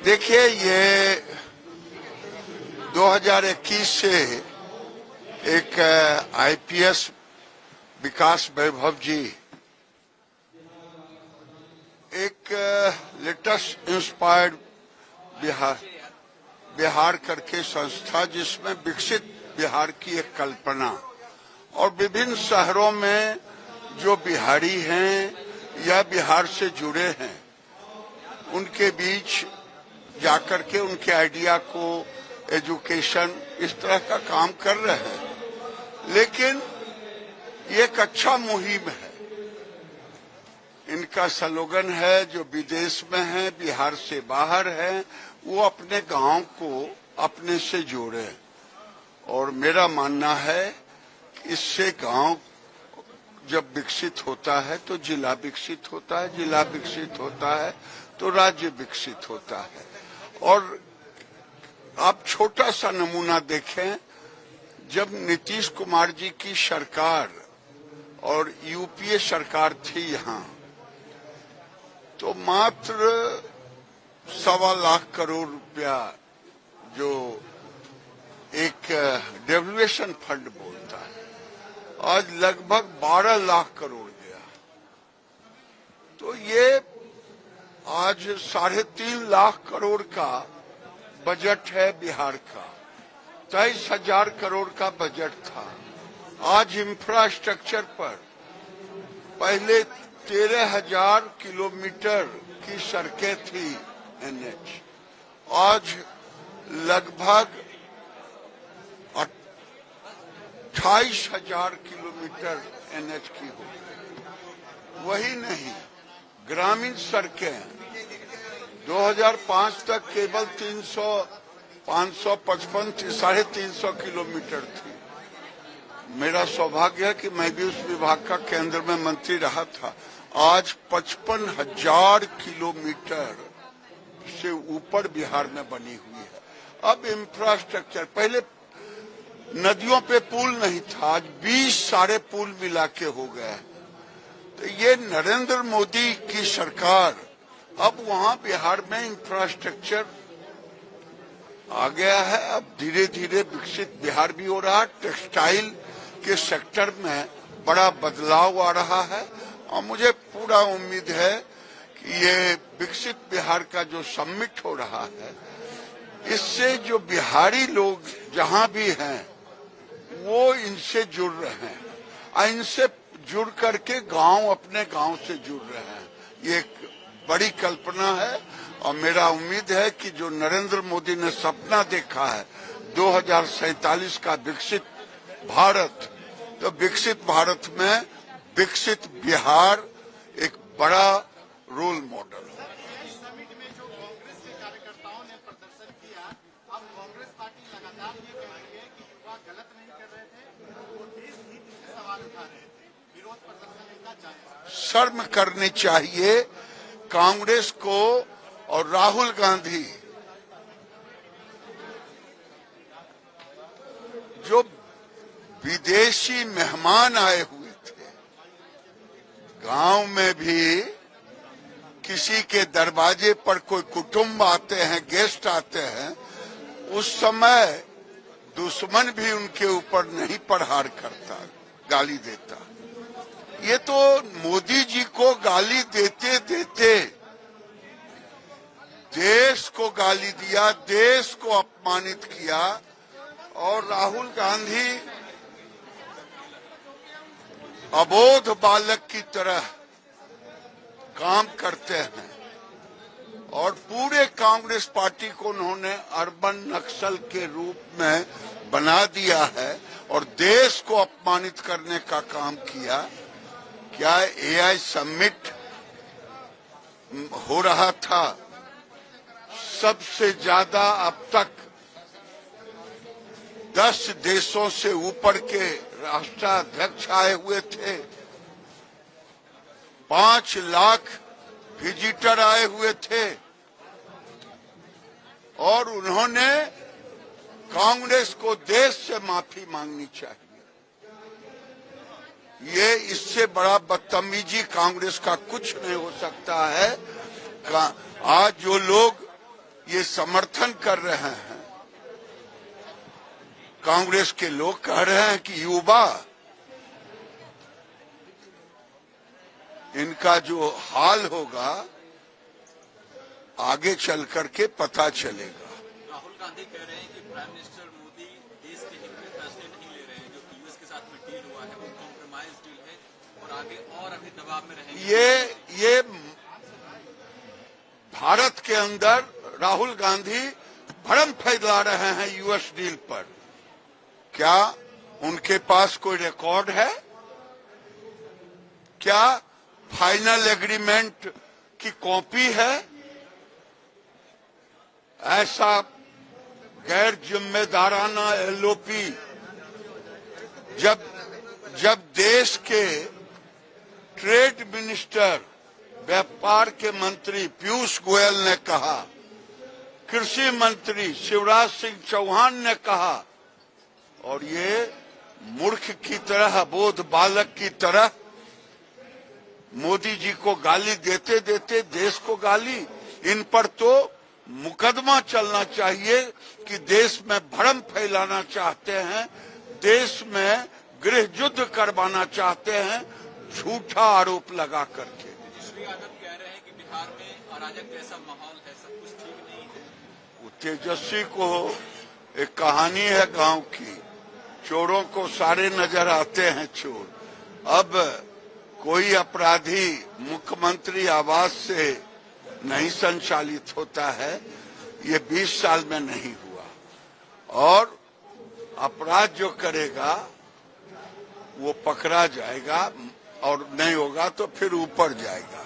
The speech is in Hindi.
देखिए, ये 2021 से एक आईपीएस विकास वैभव जी एक लेटेस्ट इंस्पायर्ड बिहार करके संस्था, जिसमें विकसित बिहार की एक कल्पना और विभिन्न शहरों में जो बिहारी हैं या बिहार से जुड़े हैं उनके बीच जाकर के उनके आइडिया को एजुकेशन इस तरह का काम कर रहे हैं। लेकिन ये एक अच्छा मुहिम है। इनका स्लोगन है, जो विदेश में है, बिहार से बाहर है, वो अपने गांव को अपने से जोड़े। और मेरा मानना है कि इससे गांव जब विकसित होता है तो जिला विकसित होता है, जिला विकसित होता है तो राज्य विकसित होता है। और आप छोटा सा नमूना देखें, जब नीतीश कुमार जी की सरकार और यूपीए सरकार थी यहाँ, तो मात्र 1.25 लाख करोड़ रुपया जो एक डेवलुएशन फंड बोलता है, आज लगभग 12 लाख करोड़ गया। तो ये आज 3.5 लाख करोड़ का बजट है बिहार का। 23,000 करोड़ का बजट था। आज इंफ्रास्ट्रक्चर पर पहले 13,000 किलोमीटर की सड़कें थी एनएच, आज लगभग 28,000 किलोमीटर एनएच की हो गई। वही नहीं, ग्रामीण सड़कें 2005 तक केवल 555 350 किलोमीटर थी। मेरा सौभाग्य है कि मैं भी उस विभाग का केंद्र में मंत्री रहा था। आज 55,000 किलोमीटर से ऊपर बिहार में बनी हुई है। अब इंफ्रास्ट्रक्चर, पहले नदियों पे पुल नहीं था, आज 20 सारे पुल मिला के हो गए। तो ये नरेंद्र मोदी की सरकार, अब वहां बिहार में इंफ्रास्ट्रक्चर आ गया है। अब धीरे धीरे विकसित बिहार भी हो रहा है। टेक्सटाइल के सेक्टर में बड़ा बदलाव आ रहा है और मुझे पूरा उम्मीद है कि ये विकसित बिहार का जो समिट हो रहा है, इससे जो बिहारी लोग जहां भी हैं वो इनसे जुड़ रहे हैं और इनसे जुड़ करके गांव अपने गांव से जुड़ रहे हैं। ये एक बड़ी कल्पना है और मेरा उम्मीद है कि जो नरेंद्र मोदी ने सपना देखा है 2047 का विकसित भारत, तो विकसित भारत में विकसित बिहार एक बड़ा रोल मॉडल है। शर्म करनी चाहिए कांग्रेस को और राहुल गांधी, जो विदेशी मेहमान आए हुए थे। गांव में भी किसी के दरवाजे पर कोई कुटुंब आते हैं, गेस्ट आते हैं, उस समय दुश्मन भी उनके ऊपर नहीं प्रहार करता, गाली देता। ये तो मोदी जी को गाली देते देते देश को गाली दिया, देश को अपमानित किया। और राहुल गांधी अबोध बालक की तरह काम करते हैं और पूरे कांग्रेस पार्टी को उन्होंने अर्बन नक्सल के रूप में बना दिया है और देश को अपमानित करने का काम किया। क्या एआई समिट हो रहा था, सबसे ज्यादा अब तक 10 देशों से ऊपर के राष्ट्राध्यक्ष आए हुए थे, 5 लाख विजिटर आए हुए थे और उन्होंने कांग्रेस को देश से माफी मांगनी चाहिए। ये इससे बड़ा बदतमीजी कांग्रेस का कुछ नहीं हो सकता है। आज जो लोग के समर्थन कर रहे हैं। कांग्रेस के लोग कह रहे हैं कि युवा, इनका जो हाल होगा आगे चल करके पता चलेगा। राहुल गांधी कह रहे हैं कि प्राइम मिनिस्टर मोदी देश के हित में फैसले नहीं ले रहे हैं। जो यूएस के साथ में डील हुआ है वो कॉम्प्रोमाइज डील है और आगे और अभी दबाव में रहेंगे। ये भारत के अंदर राहुल गांधी भ्रम फैला रहे हैं यूएस डील पर। क्या उनके पास कोई रिकॉर्ड है? क्या फाइनल एग्रीमेंट की कॉपी है? ऐसा गैर जिम्मेदाराना एलओपी जब देश के ट्रेड मिनिस्टर, व्यापार के मंत्री पीयूष गोयल ने कहा, कृषि मंत्री शिवराज सिंह चौहान ने कहा, और ये मूर्ख की तरह, अबोध बालक की तरह मोदी जी को गाली देते देते देश को गाली। इन पर तो मुकदमा चलना चाहिए कि देश में भ्रम फैलाना चाहते हैं, देश में गृह युद्ध करवाना चाहते हैं, झूठा आरोप लगा करके। तेजस्वी यादव कह रहे हैं कि बिहार में अराजक जैसा माहौल है, सब कुछ ठीक नहीं है। वो तेजस्वी को एक कहानी है गांव की, चोरों को सारे नजर आते हैं चोर। अब कोई अपराधी मुख्यमंत्री आवास से नहीं संचालित होता है, ये 20 साल में नहीं हुआ। और अपराध जो करेगा वो पकड़ा जाएगा और नहीं होगा तो फिर ऊपर जाएगा।